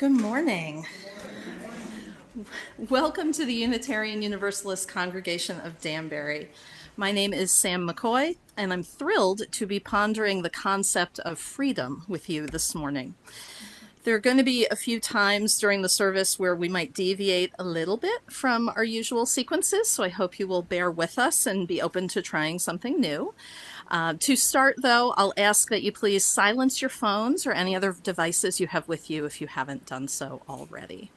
Good morning. Welcome to the Unitarian Universalist Congregation of Danbury. My name is Sam McCoy, and I'm thrilled to be pondering the concept of freedom with you this morning. There are going to be a few times during the service where we might deviate a little bit from our usual sequences, so I hope you will bear with us and be open to trying something new. To start, though, I'll ask that you please silence your phones or any other devices you have with you if you haven't done so already.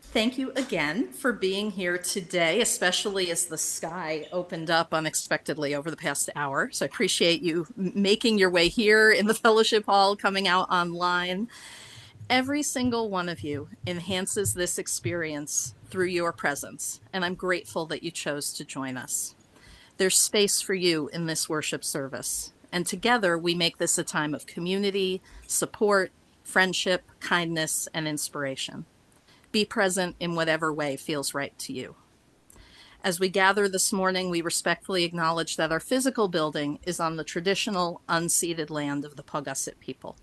Thank you again for being here today, especially as the sky opened up unexpectedly over the past hour. So I appreciate you making your way here in the fellowship hall, coming out online. Every single one of you enhances this experience through your presence, and I'm grateful that you chose to join us. There's space for you in this worship service, and together we make this a time of community, support, friendship, kindness, and inspiration. Be present in whatever way feels right to you. As we gather this morning, we respectfully acknowledge that our physical building is on the traditional, unceded land of the Paugussett people.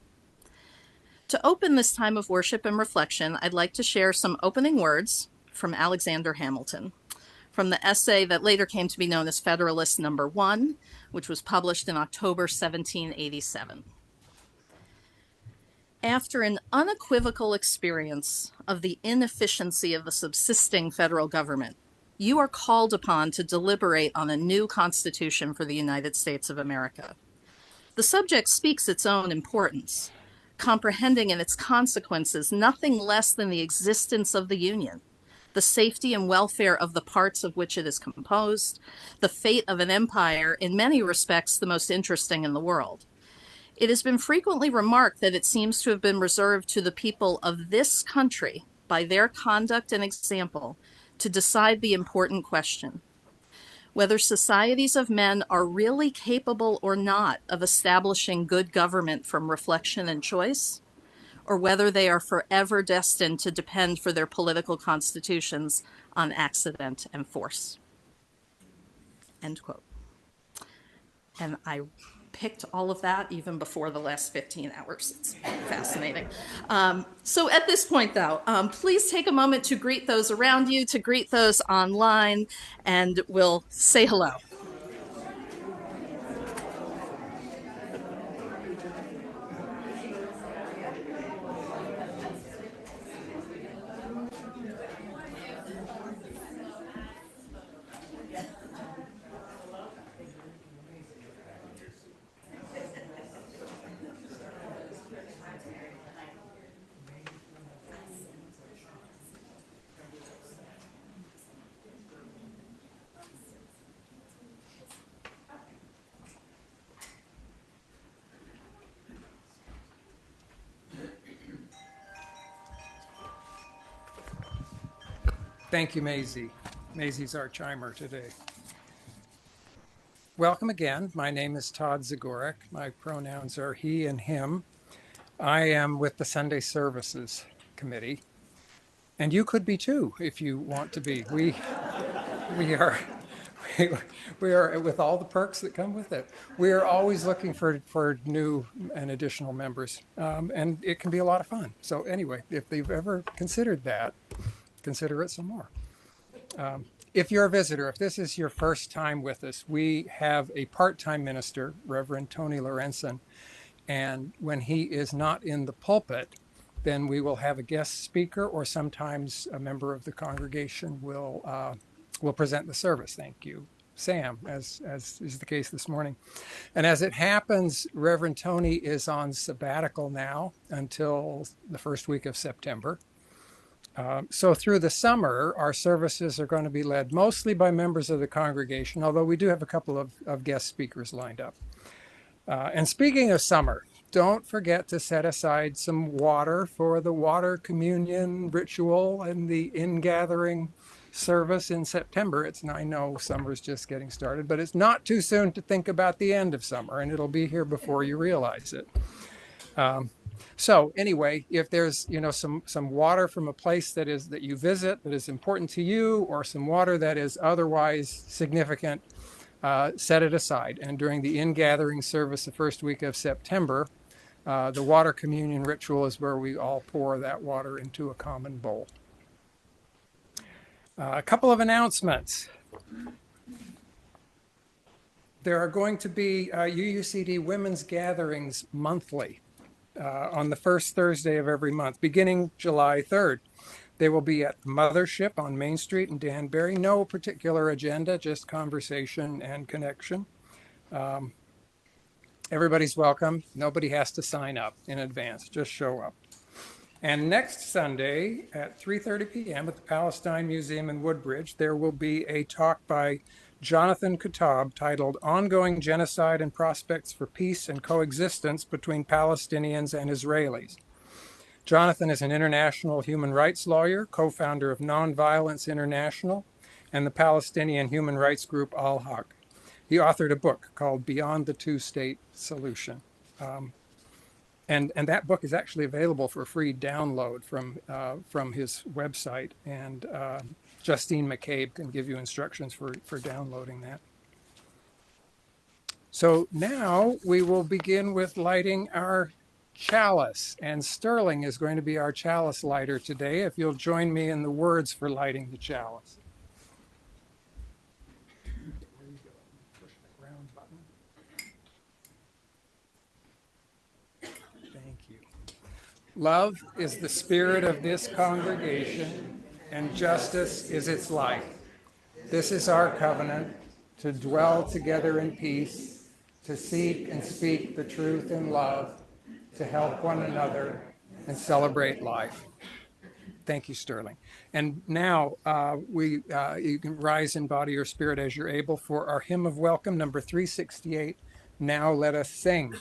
To open this time of worship and reflection, I'd like to share some opening words from Alexander Hamilton, from the essay that later came to be known as Federalist No. 1, which was published in October 1787. After an unequivocal experience of the inefficiency of the subsisting federal government, you are called upon to deliberate on a new constitution for the United States of America. The subject speaks its own importance, comprehending in its consequences nothing less than the existence of the Union, the safety and welfare of the parts of which it is composed, the fate of an empire, in many respects the most interesting in the world. It has been frequently remarked that it seems to have been reserved to the people of this country, by their conduct and example, to decide the important question: whether societies of men are really capable or not of establishing good government from reflection and choice, or whether they are forever destined to depend for their political constitutions on accident and force. End quote. And I picked all of that even before the last 15 hours. It's fascinating. So at this point, though, please take a moment to greet those around you, to greet those online, and we'll say hello. Thank you, Maisie. Maisie's our chimer today. Welcome again. My name is Todd Zagorek. My pronouns are he and him. I am with the Sunday Services Committee, and you could be too if you want to be. We are we are with all the perks that come with it. We are always looking for new and additional members, and it can be a lot of fun. So anyway, if you've ever considered that, consider it some more. If you're a visitor, if this is your first time with us, we have a part-time minister, Reverend Tony Lorenzen, and when he is not in the pulpit, then we will have a guest speaker, or sometimes a member of the congregation will present the service. Thank you, Sam, as is the case this morning. And as it happens, Reverend Tony is on sabbatical now until the first week of September. So through the summer, our services are going to be led mostly by members of the congregation, although we do have a couple of guest speakers lined up. And speaking of summer, don't forget to set aside some water for the water communion ritual and the ingathering service in September. I know summer's just getting started, but it's not too soon to think about the end of summer, and it'll be here before you realize it. So anyway, if there's some water from a place that you visit that is important to you, or some water that is otherwise significant, set it aside. And during the ingathering service the first week of September, The water communion ritual is where we all pour that water into a common bowl. A couple of announcements. There are going to be UUCD women's gatherings monthly on the first Thursday of every month, beginning July 3rd. They will be at the Mothership on Main Street in Danbury. No particular agenda, just conversation and connection. Everybody's welcome. Nobody has to sign up in advance. Just show up. And next Sunday at 3:30 p.m. at the Palestine Museum in Woodbridge, there will be a talk by Jonathan Kutab titled Ongoing Genocide and Prospects for Peace and Coexistence Between Palestinians and Israelis. Jonathan is an international human rights lawyer, co-founder of Nonviolence International and the Palestinian human rights group Al-Haq. He authored a book called Beyond the Two-State Solution. And that book is actually available for free download from his website. And Justine McCabe can give you instructions for downloading that. So now we will begin with lighting our chalice. And Sterling is going to be our chalice lighter today. If you'll join me in the words for lighting the chalice. Love is the spirit of this congregation, and justice is its life. This is our covenant, to dwell together in peace, to seek and speak the truth in love, to help one another and celebrate life. Thank you, Sterling. And now you can rise in body or spirit as you're able for our hymn of welcome, number 368, Now Let Us Sing.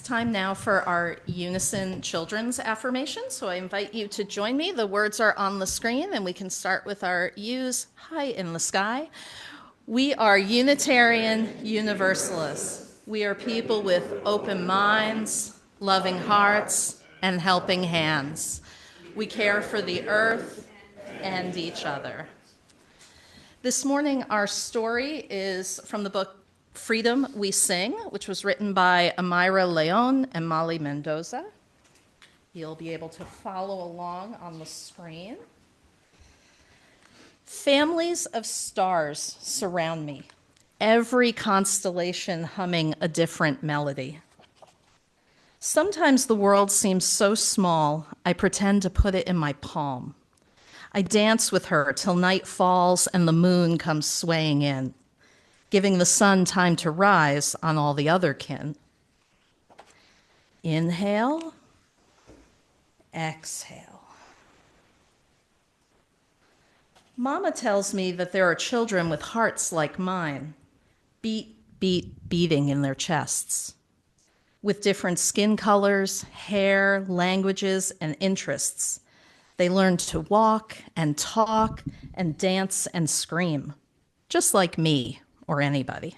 Time now for our unison children's affirmation. So I invite you to join me. The words are on the screen, and we can start with our U's high in the sky. We are Unitarian Universalists. We are people with open minds, loving hearts, and helping hands. We care for the earth and each other. This morning, our story is from the book Freedom We Sing, which was written by Amira Leon and Molly Mendoza. You'll be able to follow along on the screen. Families of stars surround me, every constellation humming a different melody. Sometimes the world seems so small, I pretend to put it in my palm. I dance with her till night falls and the moon comes swaying in, giving the sun time to rise on all the other kin. Inhale, exhale. Mama tells me that there are children with hearts like mine, beating in their chests, with different skin colors, hair, languages, and interests. They learn to walk and talk and dance and scream, just like me or anybody.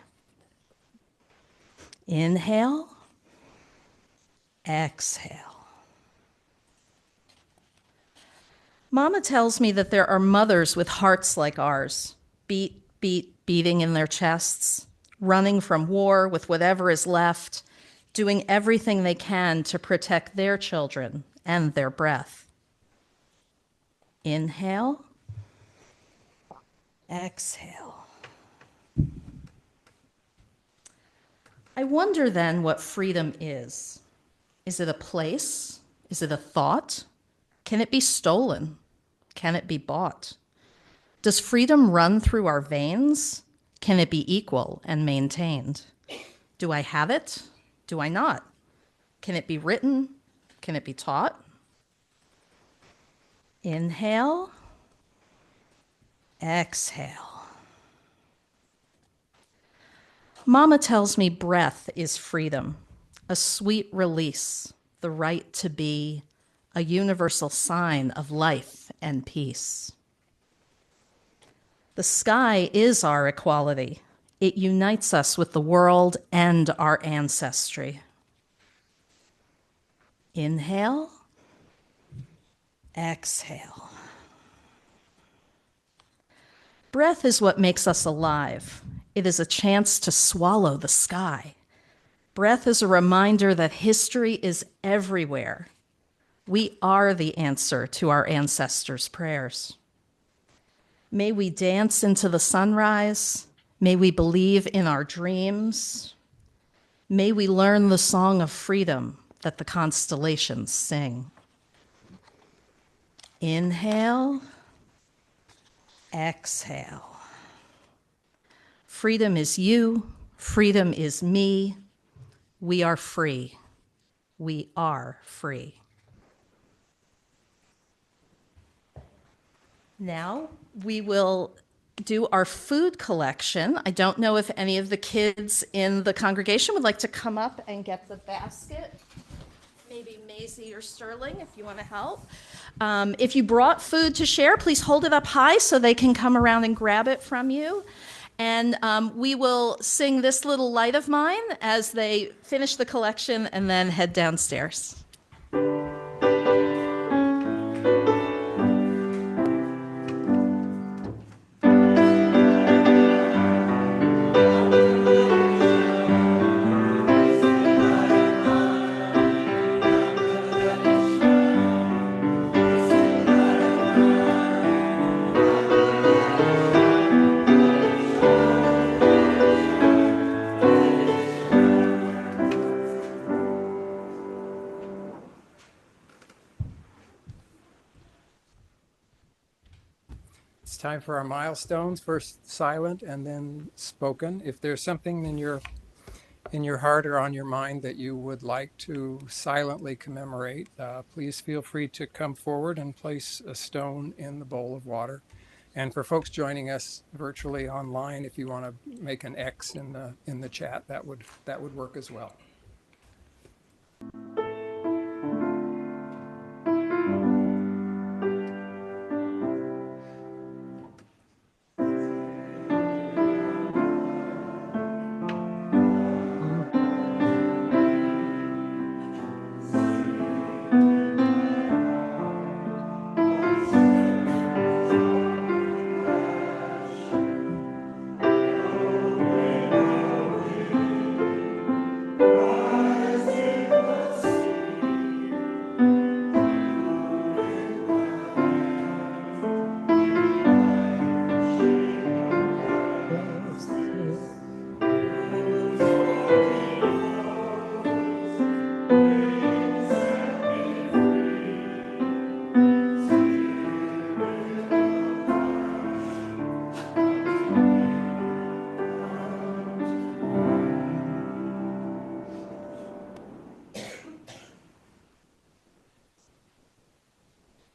Inhale, exhale. Mama tells me that there are mothers with hearts like ours, beating in their chests, running from war with whatever is left, doing everything they can to protect their children and their breath. Inhale, exhale. I wonder then what freedom is. Is it a place? Is it a thought? Can it be stolen? Can it be bought? Does freedom run through our veins? Can it be equal and maintained? Do I have it? Do I not? Can it be written? Can it be taught? Inhale, exhale. Mama tells me breath is freedom, a sweet release, the right to be, a universal sign of life and peace. The sky is our equality. It unites us with the world and our ancestry. Inhale, exhale. Breath is what makes us alive. It is a chance to swallow the sky. Breath is a reminder that history is everywhere. We are the answer to our ancestors' prayers. May we dance into the sunrise. May we believe in our dreams. May we learn the song of freedom that the constellations sing. Inhale, exhale. Freedom is you. Freedom is me. We are free. We are free. Now we will do our food collection. I don't know if any of the kids in the congregation would like to come up and get the basket. Maybe Maisie or Sterling, if you want to help. If you brought food to share, please hold it up high so they can come around and grab it from you. And we will sing This Little Light of Mine as they finish the collection and then head downstairs. It's time for our milestones, first silent and then spoken. If there's something in your heart or on your mind that you would like to silently commemorate, please feel free to come forward and place a stone in the bowl of water. And for folks joining us virtually online, if you want to make an X in the chat, that would work as well.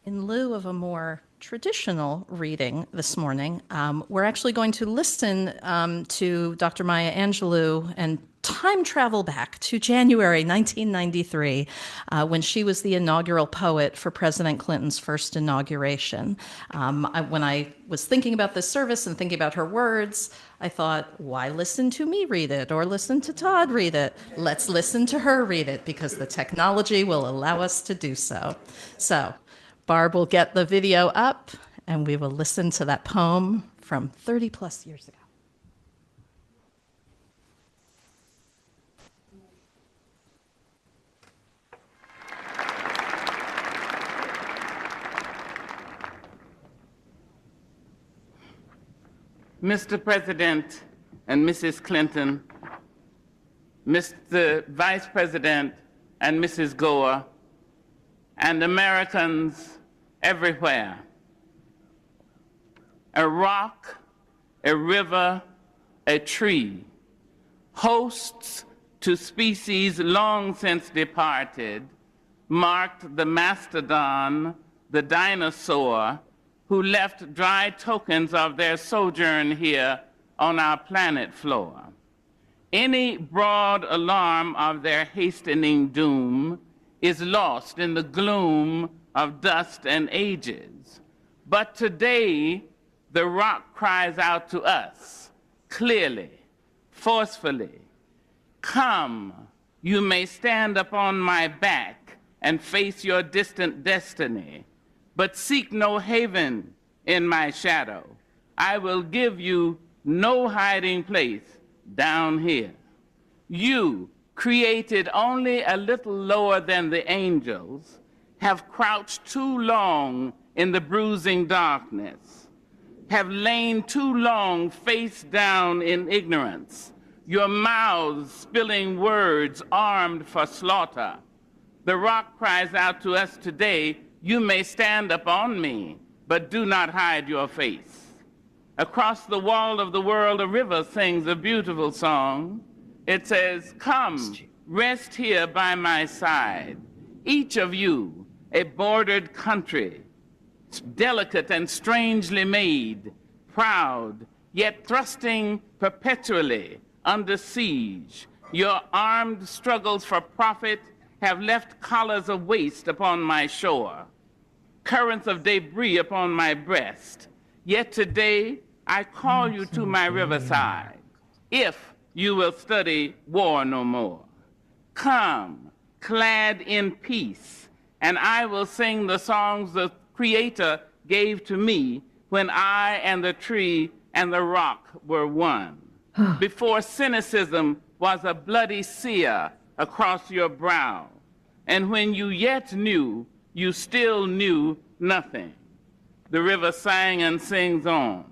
In lieu of a more traditional reading this morning, we're actually going to listen to Dr. Maya Angelou and time travel back to January 1993, when she was the inaugural poet for President Clinton's first inauguration. When I was thinking about this service and thinking about her words, I thought, why listen to me read it or listen to Todd read it? Let's listen to her read it because the technology will allow us to do so. So, Barb will get the video up and we will listen to that poem from 30 plus years ago. Mr. President and Mrs. Clinton, Mr. Vice President and Mrs. Gore, and Americans everywhere. A rock, a river, a tree, hosts to species long since departed, marked the mastodon, the dinosaur, who left dry tokens of their sojourn here on our planet floor. Any broad alarm of their hastening doom is lost in the gloom of dust and ages. But today, the rock cries out to us, clearly, forcefully, "Come, you may stand upon my back and face your distant destiny, but seek no haven in my shadow. I will give you no hiding place down here. You, created only a little lower than the angels, have crouched too long in the bruising darkness, have lain too long face down in ignorance, your mouths spilling words armed for slaughter. The rock cries out to us today, you may stand upon me, but do not hide your face. Across the wall of the world, a river sings a beautiful song. It says, come, rest here by my side. Each of you, a bordered country, delicate and strangely made, proud, yet thrusting perpetually under siege. Your armed struggles for profit have left collars of waste upon my shore, currents of debris upon my breast. Yet today, I call you to my riverside, if you will study war no more. Come, clad in peace, and I will sing the songs the Creator gave to me when I and the tree and the rock were one. Before cynicism was a bloody sear across your brow, and when you yet knew, you still knew nothing. The river sang and sings on.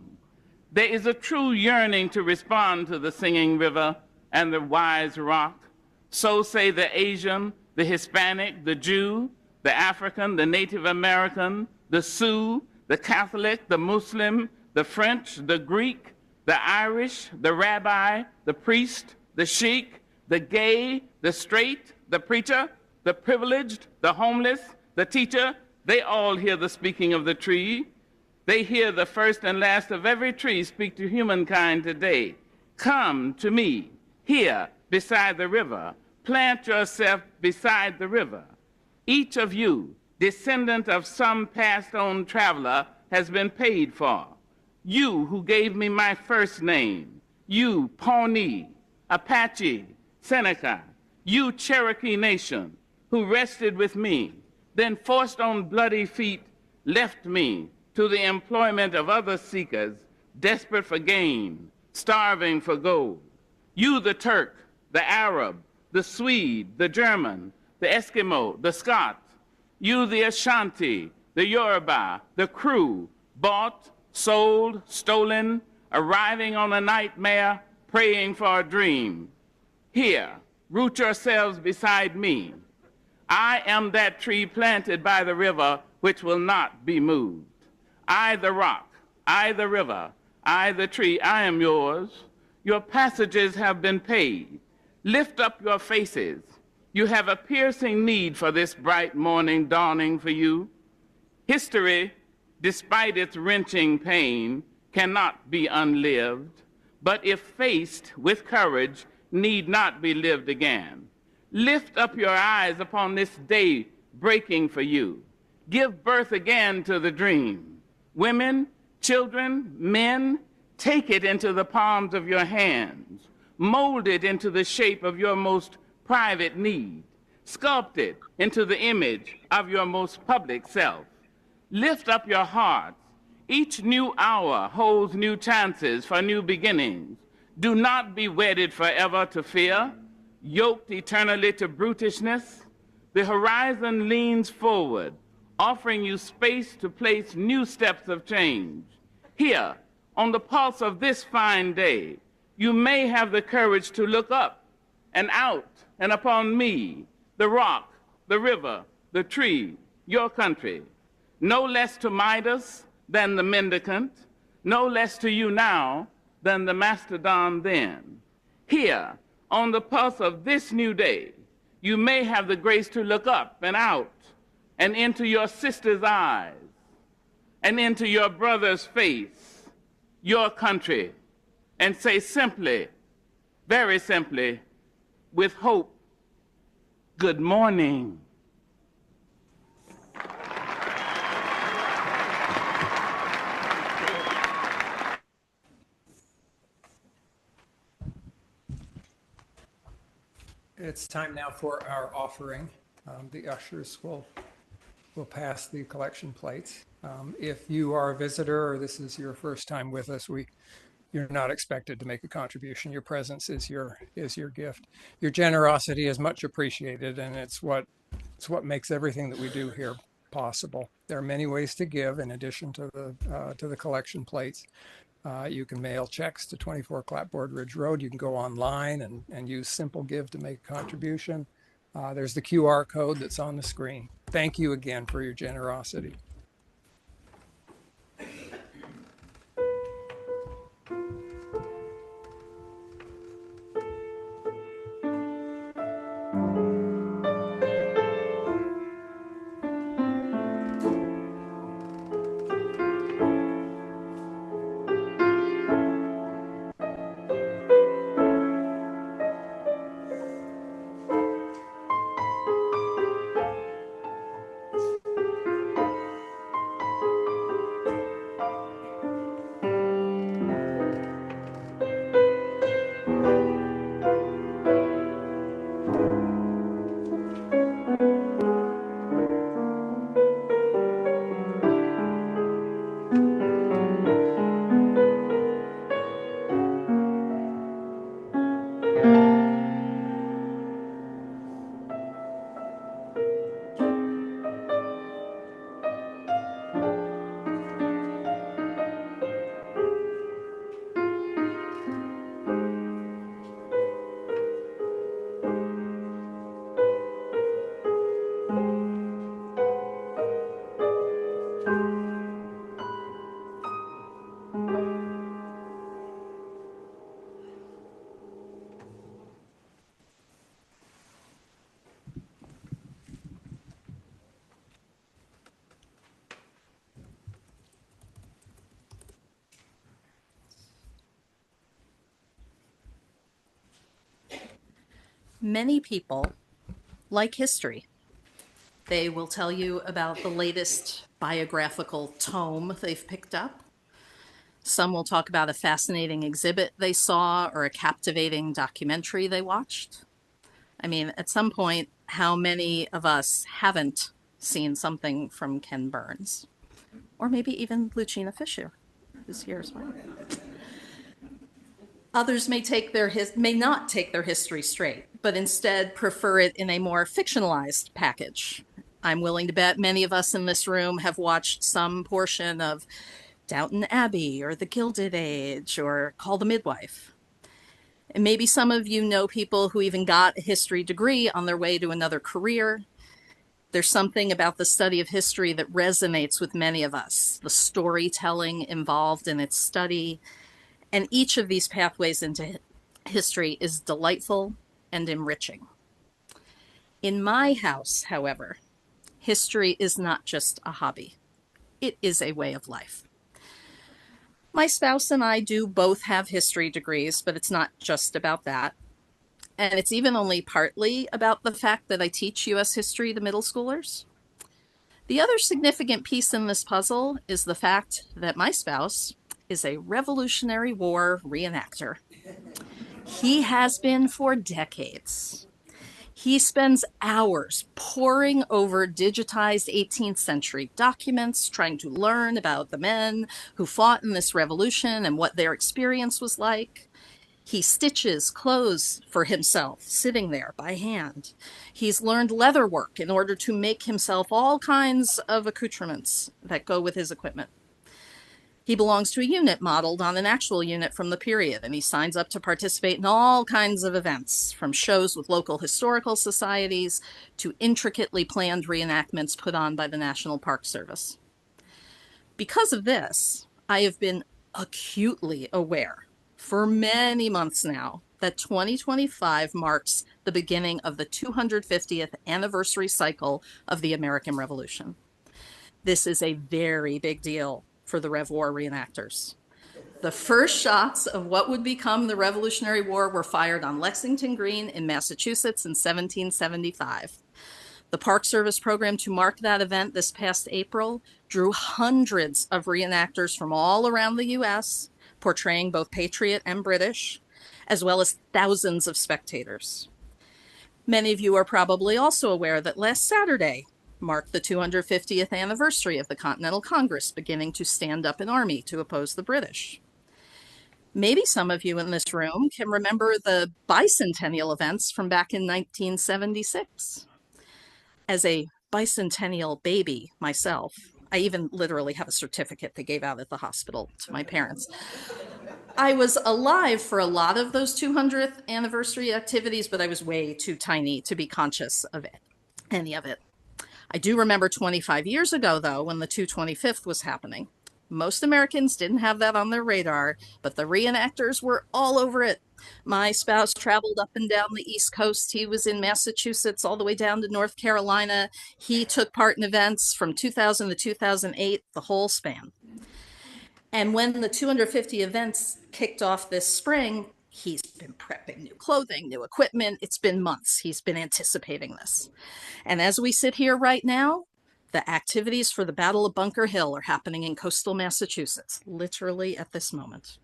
There is a true yearning to respond to the singing river and the wise rock. So say the Asian, the Hispanic, the Jew, the African, the Native American, the Sioux, the Catholic, the Muslim, the French, the Greek, the Irish, the rabbi, the priest, the sheik, the gay, the straight, the preacher, the privileged, the homeless, the teacher. They all hear the speaking of the tree. They hear the first and last of every tree speak to humankind today. Come to me, here beside the river. Plant yourself beside the river. Each of you, descendant of some passed-on traveler, has been paid for. You who gave me my first name, you Pawnee, Apache, Seneca, you Cherokee Nation, who rested with me, then forced on bloody feet, left me to the employment of other seekers, desperate for gain, starving for gold. You, the Turk, the Arab, the Swede, the German, the Eskimo, the Scot, you, the Ashanti, the Yoruba, the Kru, bought, sold, stolen, arriving on a nightmare, praying for a dream. Here, root yourselves beside me. I am that tree planted by the river which will not be moved. I, the rock, I, the river, I, the tree, I am yours. Your passages have been paid. Lift up your faces. You have a piercing need for this bright morning dawning for you. History, despite its wrenching pain, cannot be unlived, but if faced with courage, need not be lived again. Lift up your eyes upon this day breaking for you. Give birth again to the dream. Women, children, men, take it into the palms of your hands. Mold it into the shape of your most private need. Sculpt it into the image of your most public self. Lift up your hearts. Each new hour holds new chances for new beginnings. Do not be wedded forever to fear, yoked eternally to brutishness. The horizon leans forward, offering you space to place new steps of change. Here, on the pulse of this fine day, you may have the courage to look up and out and upon me, the rock, the river, the tree, your country. No less to Midas than the mendicant, no less to you now than the mastodon then. Here, on the pulse of this new day, you may have the grace to look up and out and into your sister's eyes and into your brother's face, your country, and say simply, very simply, with hope, good morning. It's time now for our offering. The ushers will pass the collection plates. If you are a visitor or this is your first time with us, you're not expected to make a contribution. Your presence is your gift. Your generosity is much appreciated, and it's what makes everything that we do here possible. There are many ways to give in addition to the collection plates. You can mail checks to 24 Clapboard Ridge Road. You can go online and use Simple Give to make a contribution. There's the QR code that's on the screen. Thank you again for your generosity. Many people like history. They will tell you about the latest biographical tome they've picked up. Some will talk about a fascinating exhibit they saw or a captivating documentary they watched. I mean, at some point, how many of us haven't seen something from Ken Burns? Or maybe even Lucina Fisher is here as well. Others may not take their history straight, but instead prefer it in a more fictionalized package. I'm willing to bet many of us in this room have watched some portion of Downton Abbey or The Gilded Age or Call the Midwife. And maybe some of you know people who even got a history degree on their way to another career. There's something about the study of history that resonates with many of us, the storytelling involved in its study. And each of these pathways into history is delightful and enriching. In my house, however, history is not just a hobby. It is a way of life. My spouse and I do both have history degrees, but it's not just about that. And it's even only partly about the fact that I teach U.S. history to middle schoolers. The other significant piece in this puzzle is the fact that my spouse is a Revolutionary War reenactor. He has been for decades. He spends hours poring over digitized 18th century documents, trying to learn about the men who fought in this revolution and what their experience was like. He stitches clothes for himself, sitting there by hand. He's learned leather work in order to make himself all kinds of accoutrements that go with his equipment. He belongs to a unit modeled on an actual unit from the period, and he signs up to participate in all kinds of events, from shows with local historical societies to intricately planned reenactments put on by the National Park Service. Because of this, I have been acutely aware for many months now that 2025 marks the beginning of the 250th anniversary cycle of the American Revolution. This is a very big deal for the Rev War reenactors. The first shots of what would become the Revolutionary War were fired on Lexington Green in Massachusetts in 1775. The Park Service program to mark that event this past April drew hundreds of reenactors from all around the U.S., portraying both Patriot and British, as well as thousands of spectators. Many of you are probably also aware that last Saturday marked the 250th anniversary of the Continental Congress beginning to stand up an army to oppose the British. Maybe some of you in this room can remember the bicentennial events from back in 1976. As a bicentennial baby myself, I even literally have a certificate they gave out at the hospital to my parents. I was alive for a lot of those 200th anniversary activities, but I was way too tiny to be conscious of any of it. I do remember 25 years ago, though, when the 225th was happening. Most Americans didn't have that on their radar, but the reenactors were all over it. My spouse traveled up and down the East Coast. He was in Massachusetts all the way down to North Carolina. He took part in events from 2000 to 2008, the whole span. And when the 250 events kicked off this spring, he's been prepping new clothing, new equipment. It's been months. He's been anticipating this. And as we sit here right now, the activities for the Battle of Bunker Hill are happening in coastal Massachusetts, literally at this moment.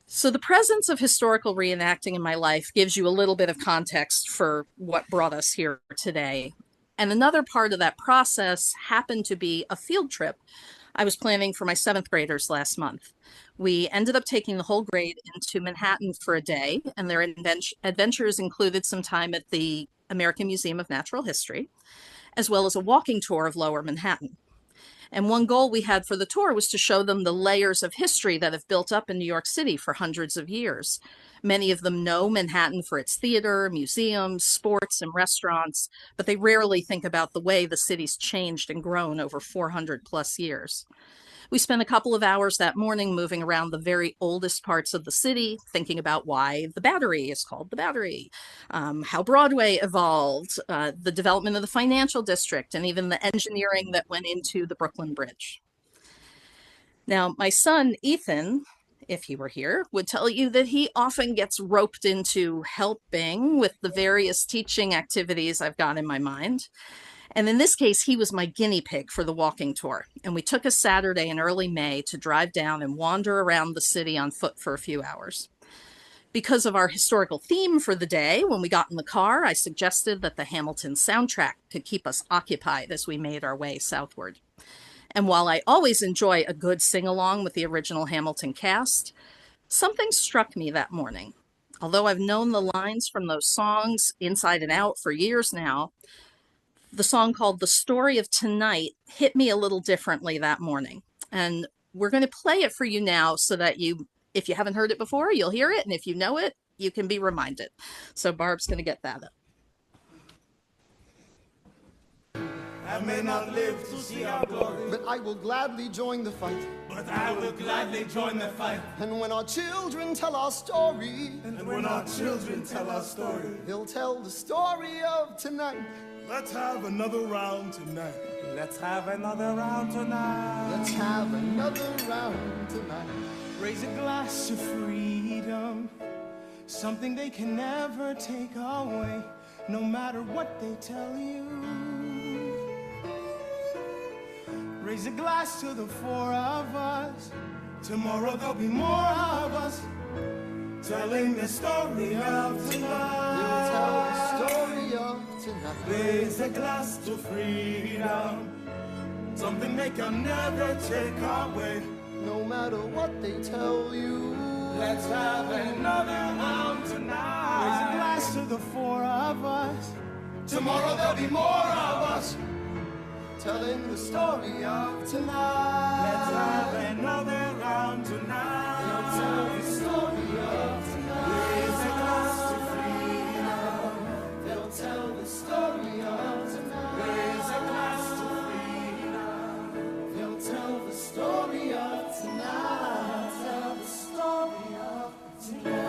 So the presence of historical reenacting in my life gives you a little bit of context for what brought us here today. And another part of that process happened to be a field trip I was planning for my 7th graders last month. We ended up taking the whole grade into Manhattan for a day, and their adventures included some time at the American Museum of Natural History, as well as a walking tour of Lower Manhattan. And one goal we had for the tour was to show them the layers of history that have built up in New York City for hundreds of years. Many of them know Manhattan for its theater, museums, sports, and restaurants, but they rarely think about the way the city's changed and grown over 400 plus years. We spent a couple of hours that morning moving around the very oldest parts of the city, thinking about why the Battery is called the Battery, how Broadway evolved, the development of the financial district, and even the engineering that went into the Brooklyn Bridge. Now, my son, Ethan, if he were here, would tell you that he often gets roped into helping with the various teaching activities I've got in my mind. And in this case, he was my guinea pig for the walking tour. And we took a Saturday in early May to drive down and wander around the city on foot for a few hours. Because of our historical theme for the day, when we got in the car, I suggested that the Hamilton soundtrack could keep us occupied as we made our way southward. And while I always enjoy a good sing-along with the original Hamilton cast, something struck me that morning. Although I've known the lines from those songs inside and out for years now, the song called The Story of Tonight hit me a little differently that morning. And we're going to play it for you now so that you, if you haven't heard it before, you'll hear it. And if you know it, you can be reminded. So Barb's going to get that up. I may not live to see our glory, but I will gladly join the fight. but I will gladly join the fight. And when our children tell our story, And when our children tell our story, they'll tell the story of tonight. let's have another round tonight. Let's have another round tonight. Let's have another round tonight. Raise a glass to freedom, something they can never take away, no matter what they tell you. Raise a glass to the four of us. Tomorrow there'll be more of us telling the story of tonight. tell the story of tonight. Raise a glass to freedom, something they can never take away. No matter what they tell you, Let's have another round tonight. Raise a glass to the four of us. Tomorrow there'll be more of us. telling the story of Let's tonight. have another round tonight. Tell the story of tonight. Raise a glass to freedom. They'll tell the story of tonight. Raise a glass to freedom. They'll tell the story of tonight. Tell the story of tonight.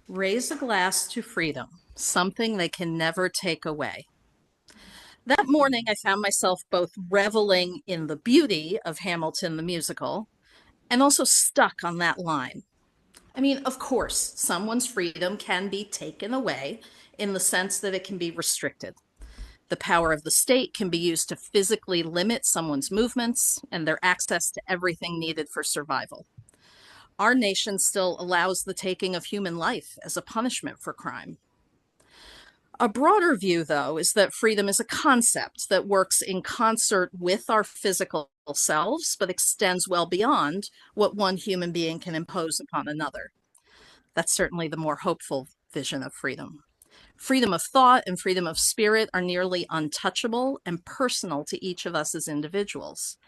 Raise a glass to freedom, something they can never take away. That morning, I found myself both reveling in the beauty of Hamilton the musical and also stuck on that line. I mean, of course, someone's freedom can be taken away in the sense that it can be restricted. The power of the state can be used to physically limit someone's movements and their access to everything needed for survival. Our nation still allows the taking of human life as a punishment for crime. A broader view, though, is that freedom is a concept that works in concert with our physical selves, but extends well beyond what one human being can impose upon another. That's certainly the more hopeful vision of freedom. Freedom of thought and freedom of spirit are nearly untouchable and personal to each of us as individuals.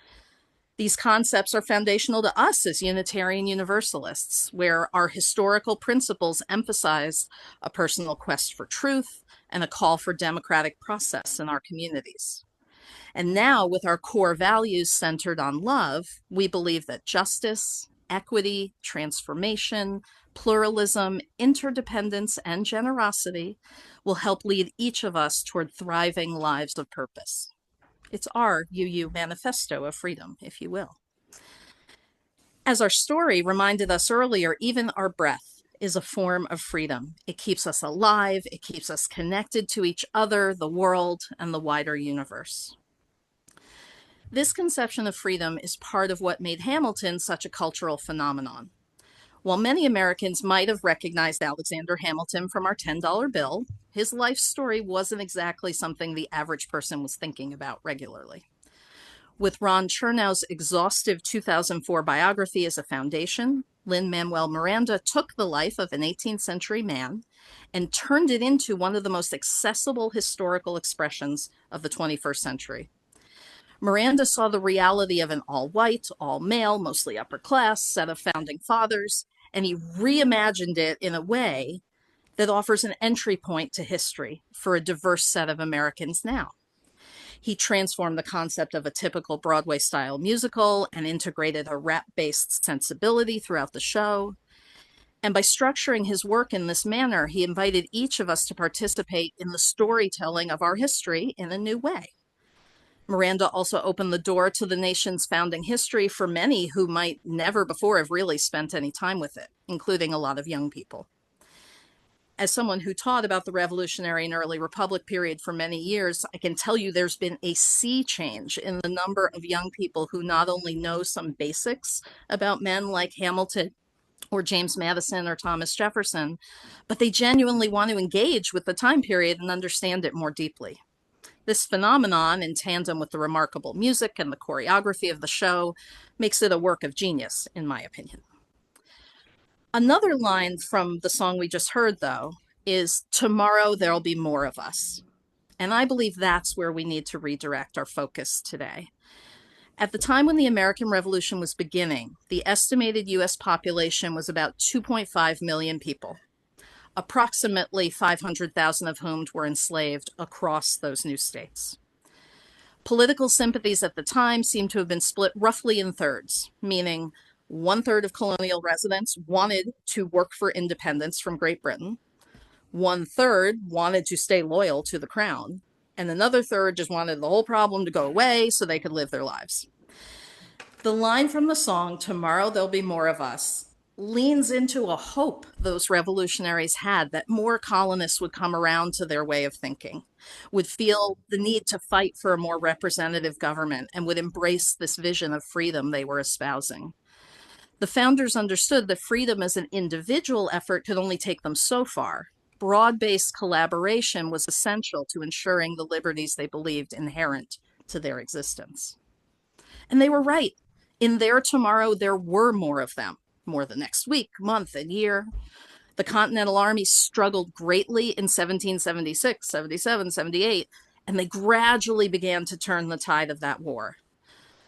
These concepts are foundational to us as Unitarian Universalists, where our historical principles emphasize a personal quest for truth and a call for democratic process in our communities. And now, with our core values centered on love, we believe that justice, equity, transformation, pluralism, interdependence, and generosity will help lead each of us toward thriving lives of purpose. It's our UU manifesto of freedom, if you will. As our story reminded us earlier, even our breath is a form of freedom. It keeps us alive, it keeps us connected to each other, the world, and the wider universe. This conception of freedom is part of what made Hamilton such a cultural phenomenon. While many Americans might have recognized Alexander Hamilton from our $10 bill, his life story wasn't exactly something the average person was thinking about regularly. With Ron Chernow's exhaustive 2004 biography as a foundation, Lin-Manuel Miranda took the life of an 18th century man and turned it into one of the most accessible historical expressions of the 21st century. Miranda saw the reality of an all-white, all-male, mostly upper class set of founding fathers, and he reimagined it in a way that offers an entry point to history for a diverse set of Americans now. He transformed the concept of a typical Broadway-style musical and integrated a rap-based sensibility throughout the show. And by structuring his work in this manner, he invited each of us to participate in the storytelling of our history in a new way. Miranda also opened the door to the nation's founding history for many who might never before have really spent any time with it, including a lot of young people. As someone who taught about the Revolutionary and early Republic period for many years, I can tell you there's been a sea change in the number of young people who not only know some basics about men like Hamilton or James Madison or Thomas Jefferson, but they genuinely want to engage with the time period and understand it more deeply. This phenomenon, in tandem with the remarkable music and the choreography of the show, makes it a work of genius, in my opinion. Another line from the song we just heard, though, is "Tomorrow there'll be more of us." And I believe that's where we need to redirect our focus today. At the time when the American Revolution was beginning, the estimated US population was about 2.5 million people, approximately 500,000 of whom were enslaved across those new states. Political sympathies at the time seemed to have been split roughly in thirds, meaning 1/3 of colonial residents wanted to work for independence from Great Britain, 1/3 wanted to stay loyal to the crown, and another third just wanted the whole problem to go away so they could live their lives. The line from the song, "Tomorrow There'll Be More of Us," leans into a hope those revolutionaries had that more colonists would come around to their way of thinking, would feel the need to fight for a more representative government, and would embrace this vision of freedom they were espousing. The founders understood that freedom as an individual effort could only take them so far. Broad-based collaboration was essential to ensuring the liberties they believed inherent to their existence. And they were right. In their tomorrow, there were more of them, more the next week, month, and year. The Continental Army struggled greatly in 1776, 77, 78, and they gradually began to turn the tide of that war.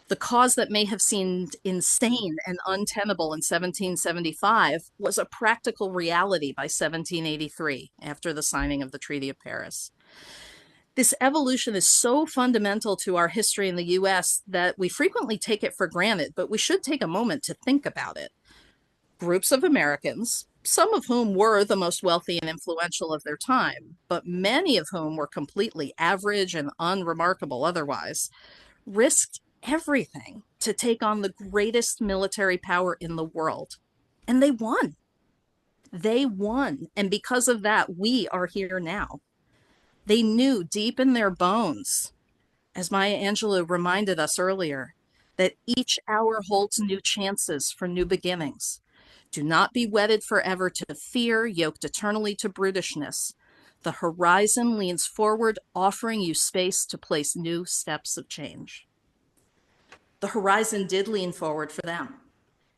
The cause that may have seemed insane and untenable in 1775 was a practical reality by 1783, after the signing of the Treaty of Paris. This evolution is so fundamental to our history in the US that we frequently take it for granted, but we should take a moment to think about it. Groups of Americans, some of whom were the most wealthy and influential of their time, but many of whom were completely average and unremarkable otherwise, risked everything to take on the greatest military power in the world. And they won. They won. And because of that, we are here now. They knew deep in their bones, as Maya Angelou reminded us earlier, that each hour holds new chances for new beginnings. Do not be wedded forever to fear, yoked eternally to brutishness. The horizon leans forward, offering you space to place new steps of change. The horizon did lean forward for them,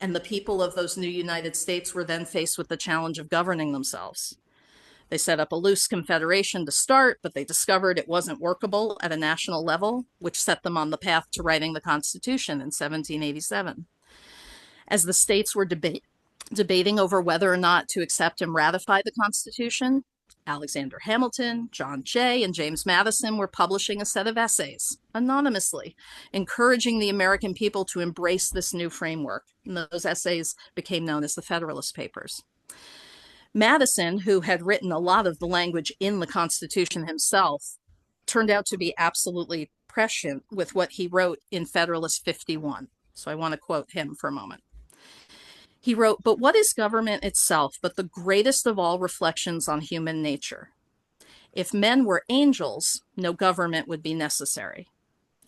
and the people of those new United States were then faced with the challenge of governing themselves. They set up a loose confederation to start, but they discovered it wasn't workable at a national level, which set them on the path to writing the Constitution in 1787. As the states were debating over whether or not to accept and ratify the Constitution, Alexander Hamilton, John Jay, and James Madison were publishing a set of essays, anonymously, encouraging the American people to embrace this new framework. And those essays became known as the Federalist Papers. Madison, who had written a lot of the language in the Constitution himself, turned out to be absolutely prescient with what he wrote in Federalist 51. So I want to quote him for a moment. He wrote, "But what is government itself but the greatest of all reflections on human nature? If men were angels, no government would be necessary.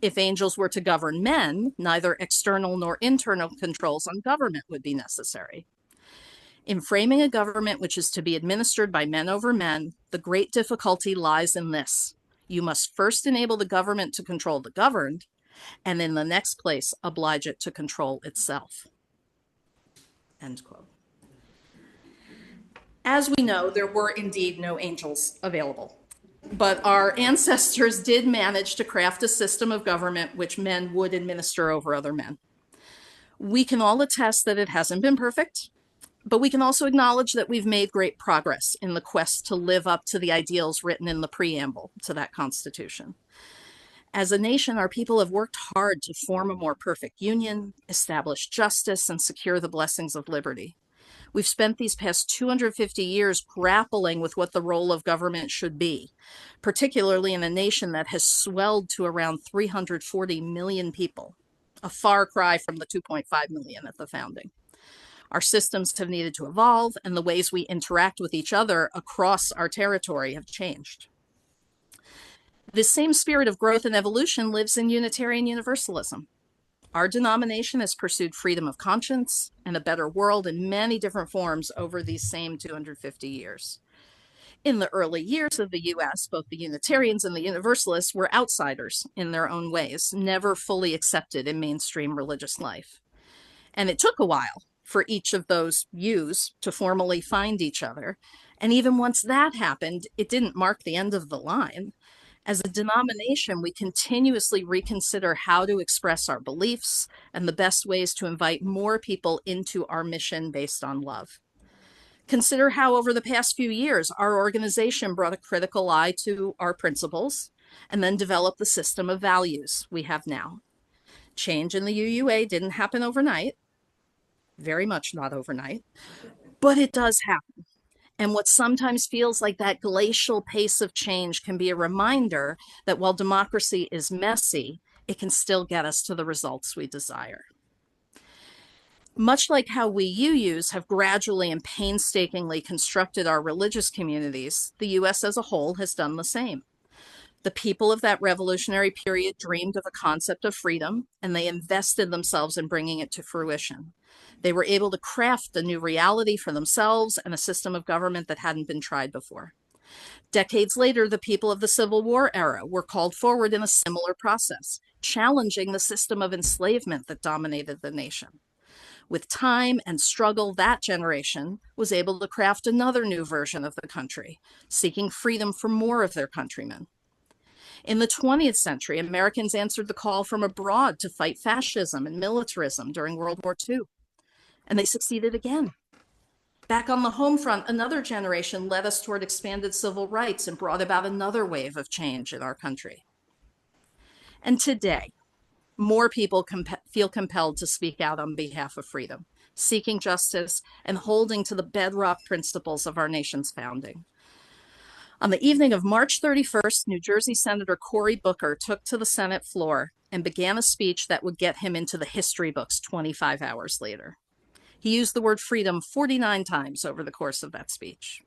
If angels were to govern men, neither external nor internal controls on government would be necessary. In framing a government which is to be administered by men over men, the great difficulty lies in this. You must first enable the government to control the governed, and in the next place, oblige it to control itself." End quote. As we know, there were indeed no angels available, but our ancestors did manage to craft a system of government which men would administer over other men. We can all attest that it hasn't been perfect, but we can also acknowledge that we've made great progress in the quest to live up to the ideals written in the preamble to that Constitution. As a nation, our people have worked hard to form a more perfect union, establish justice, and secure the blessings of liberty. We've spent these past 250 years grappling with what the role of government should be, particularly in a nation that has swelled to around 340 million people, a far cry from the 2.5 million at the founding. Our systems have needed to evolve, and the ways we interact with each other across our territory have changed. This same spirit of growth and evolution lives in Unitarian Universalism. Our denomination has pursued freedom of conscience and a better world in many different forms over these same 250 years. In the early years of the US, both the Unitarians and the Universalists were outsiders in their own ways, never fully accepted in mainstream religious life. And it took a while for each of those U's to formally find each other. And even once that happened, it didn't mark the end of the line. As a denomination, we continuously reconsider how to express our beliefs and the best ways to invite more people into our mission based on love. Consider how over the past few years, our organization brought a critical eye to our principles and then developed the system of values we have now. Change in the UUA didn't happen overnight, very much not overnight, but it does happen. And what sometimes feels like that glacial pace of change can be a reminder that while democracy is messy, it can still get us to the results we desire. Much like how we UUs have gradually and painstakingly constructed our religious communities, the US as a whole has done the same. The people of that revolutionary period dreamed of a concept of freedom, and they invested themselves in bringing it to fruition. They were able to craft a new reality for themselves and a system of government that hadn't been tried before. Decades later, the people of the Civil War era were called forward in a similar process, challenging the system of enslavement that dominated the nation. With time and struggle, that generation was able to craft another new version of the country, seeking freedom for more of their countrymen. In the 20th century, Americans answered the call from abroad to fight fascism and militarism during World War II, and they succeeded again. Back on the home front, another generation led us toward expanded civil rights and brought about another wave of change in our country. And today, more people feel compelled to speak out on behalf of freedom, seeking justice and holding to the bedrock principles of our nation's founding. On the evening of March 31st, New Jersey Senator Cory Booker took to the Senate floor and began a speech that would get him into the history books 25 hours later. He used the word freedom 49 times over the course of that speech.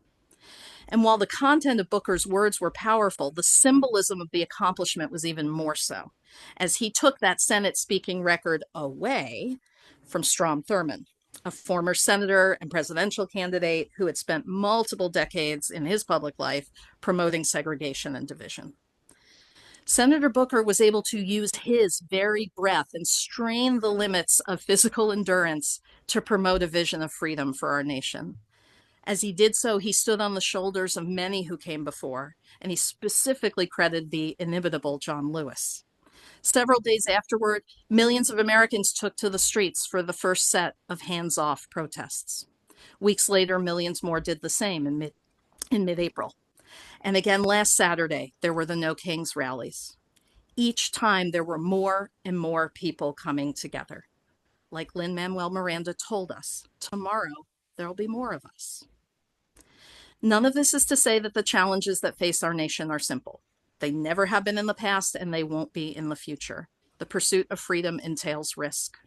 And while the content of Booker's words were powerful, the symbolism of the accomplishment was even more so, as he took that Senate speaking record away from Strom Thurmond, a former senator and presidential candidate who had spent multiple decades in his public life promoting segregation and division. Senator Booker was able to use his very breath and strain the limits of physical endurance to promote a vision of freedom for our nation. As he did so, he stood on the shoulders of many who came before, and he specifically credited the inimitable John Lewis. Several days afterward, millions of Americans took to the streets for the first set of hands-off protests. Weeks later, millions more did the same in mid-April. And again last Saturday, there were the No Kings rallies. Each time there were more and more people coming together. Like Lin-Manuel Miranda told us, tomorrow there'll be more of us. None of this is to say that the challenges that face our nation are simple. They never have been in the past, and they won't be in the future. The pursuit of freedom entails risk.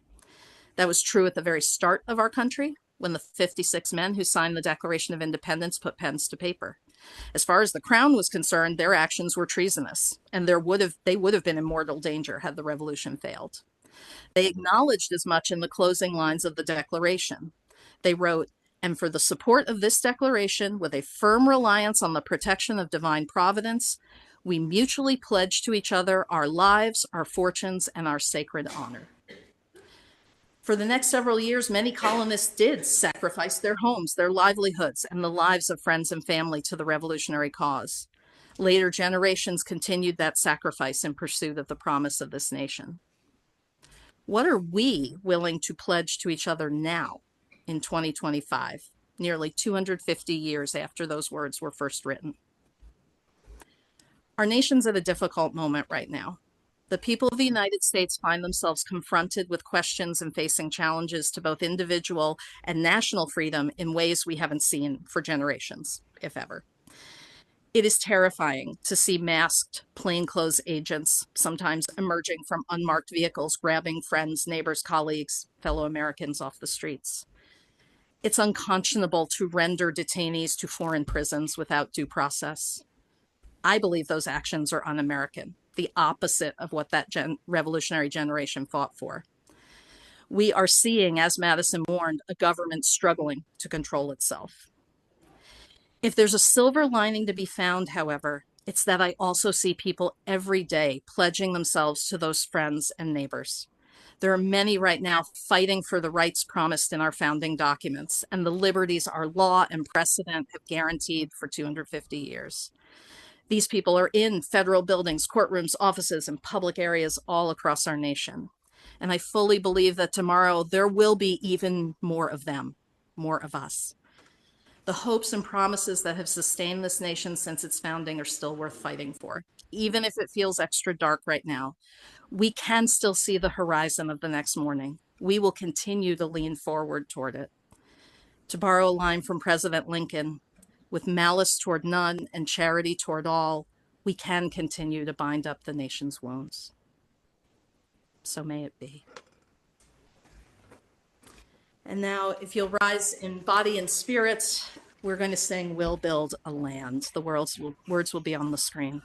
That was true at the very start of our country, when the 56 men who signed the Declaration of Independence put pens to paper. As far as the Crown was concerned, their actions were treasonous, and they would have been in mortal danger had the revolution failed. They acknowledged as much in the closing lines of the Declaration. They wrote, "And for the support of this declaration, with a firm reliance on the protection of divine providence, we mutually pledge to each other our lives, our fortunes, and our sacred honor." For the next several years, many colonists did sacrifice their homes, their livelihoods, and the lives of friends and family to the revolutionary cause. Later generations continued that sacrifice in pursuit of the promise of this nation. What are we willing to pledge to each other now in 2025, nearly 250 years after those words were first written? Our nation's at a difficult moment right now. The people of the United States find themselves confronted with questions and facing challenges to both individual and national freedom in ways we haven't seen for generations, if ever. It is terrifying to see masked plainclothes agents, sometimes emerging from unmarked vehicles, grabbing friends, neighbors, colleagues, fellow Americans off the streets. It's unconscionable to render detainees to foreign prisons without due process. I believe those actions are un-American, the opposite of what that revolutionary generation fought for. We are seeing, as Madison warned, a government struggling to control itself. If there's a silver lining to be found, however, it's that I also see people every day pledging themselves to those friends and neighbors. There are many right now fighting for the rights promised in our founding documents and the liberties our law and precedent have guaranteed for 250 years. These people are in federal buildings, courtrooms, offices, and public areas all across our nation. And I fully believe that tomorrow there will be even more of them, more of us. The hopes and promises that have sustained this nation since its founding are still worth fighting for. Even if it feels extra dark right now, we can still see the horizon of the next morning. We will continue to lean forward toward it. To borrow a line from President Lincoln, with malice toward none and charity toward all, we can continue to bind up the nation's wounds. So may it be. And now, if you'll rise in body and spirit, we're going to sing "We'll Build a Land." The words will be on the screen.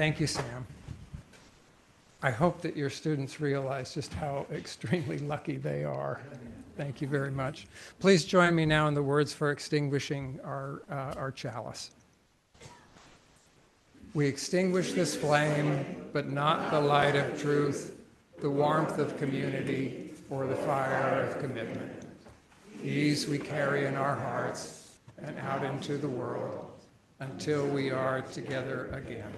Thank you, Sam. I hope that your students realize just how extremely lucky they are. Thank you very much. Please join me now in the words for extinguishing our chalice. We extinguish this flame, but not the light of truth, the warmth of community, or the fire of commitment. These we carry in our hearts and out into the world until we are together again.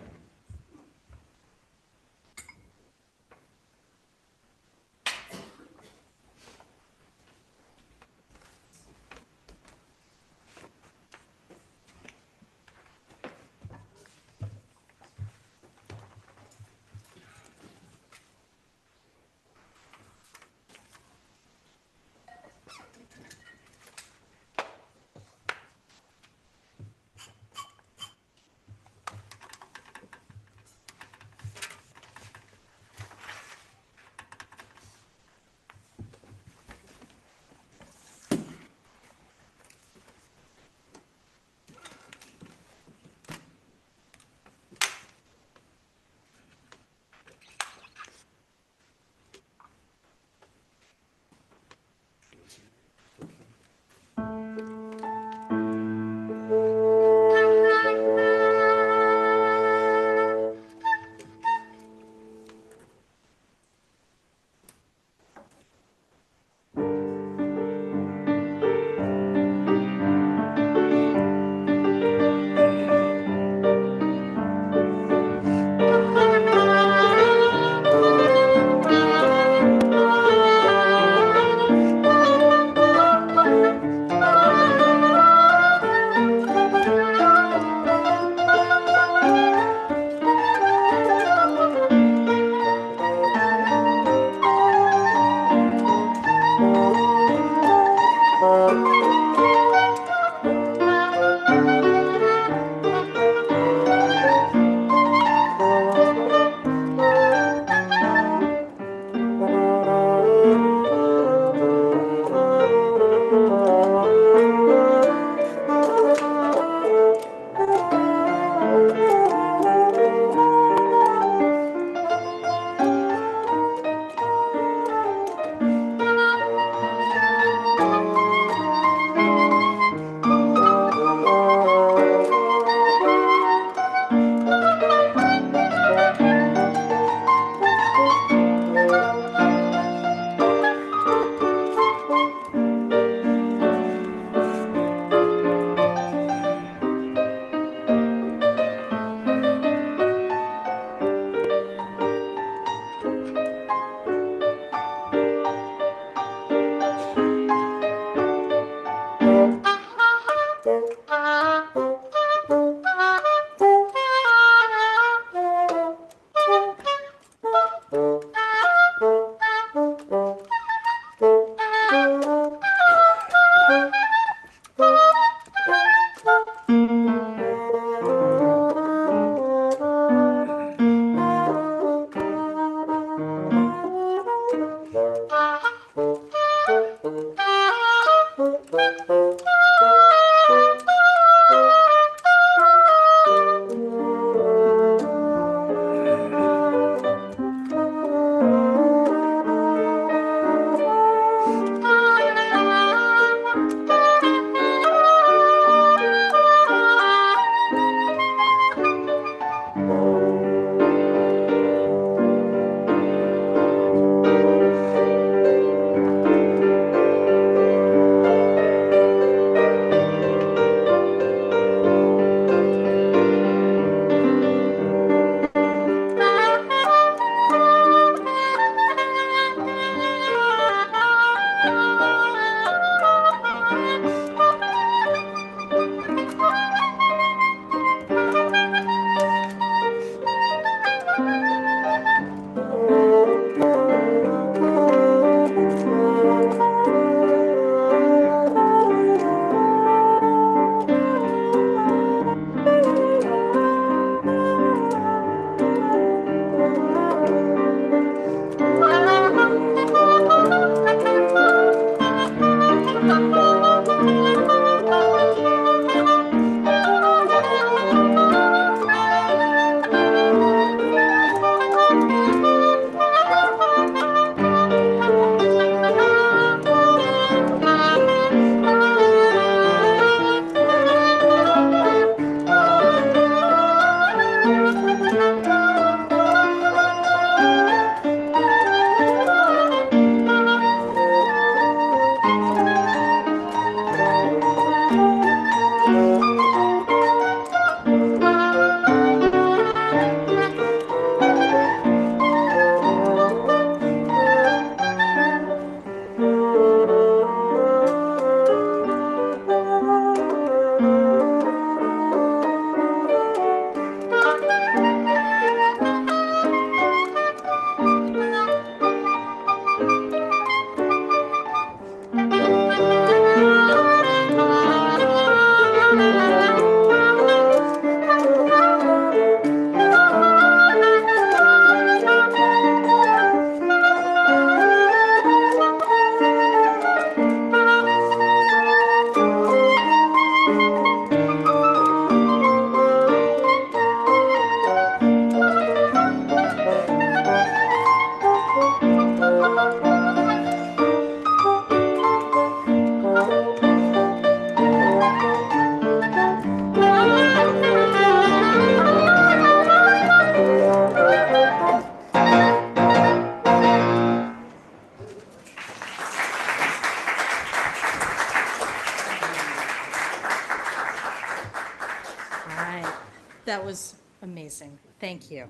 That was amazing. Thank you.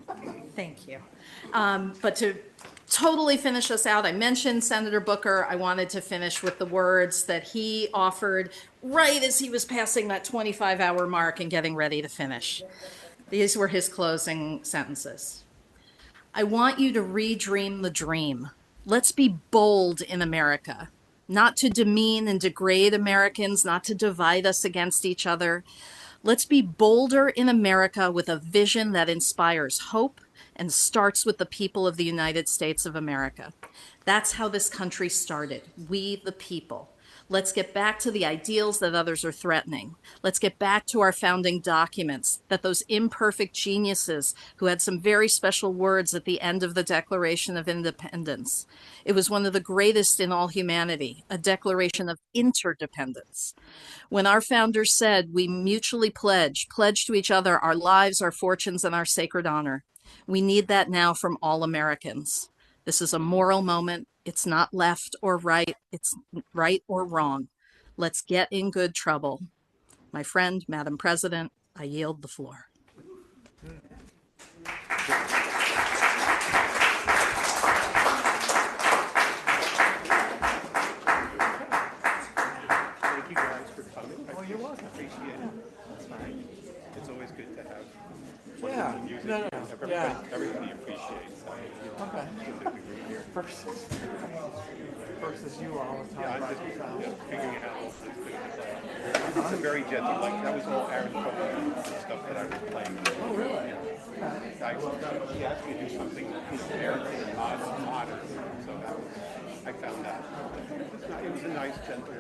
Thank you. But to totally finish us out, I mentioned Senator Booker. I wanted to finish with the words that he offered right as he was passing that 25-hour mark and getting ready to finish. These were his closing sentences. I want you to redream the dream. Let's be bold in America, not to demean and degrade Americans, not to divide us against each other. Let's be bolder in America with a vision that inspires hope and starts with the people of the United States of America. That's how this country started, we the people. Let's get back to the ideals that others are threatening. Let's get back to our founding documents, that those imperfect geniuses who had some very special words at the end of the Declaration of Independence. It was one of the greatest in all humanity, a declaration of interdependence. When our founders said we mutually pledge to each other our lives, our fortunes, and our sacred honor. We need that now from all Americans. This is a moral moment. It's not left or right. It's right or wrong. Let's get in good trouble. My friend, Madam President, I yield the floor. Thank you guys for coming. Oh, you're welcome. Appreciate it. That's fine. It's always good to have Yeah, music. no. Everybody appreciates that. Okay. Versus you all the Yeah, time. I'm just figuring out also good to play. It's a very gentle, like that was all Aaron Copland stuff that I was playing. Oh, really? Yeah. He asked me to do something American and modern. So that was, I found that. It was a nice, gentle.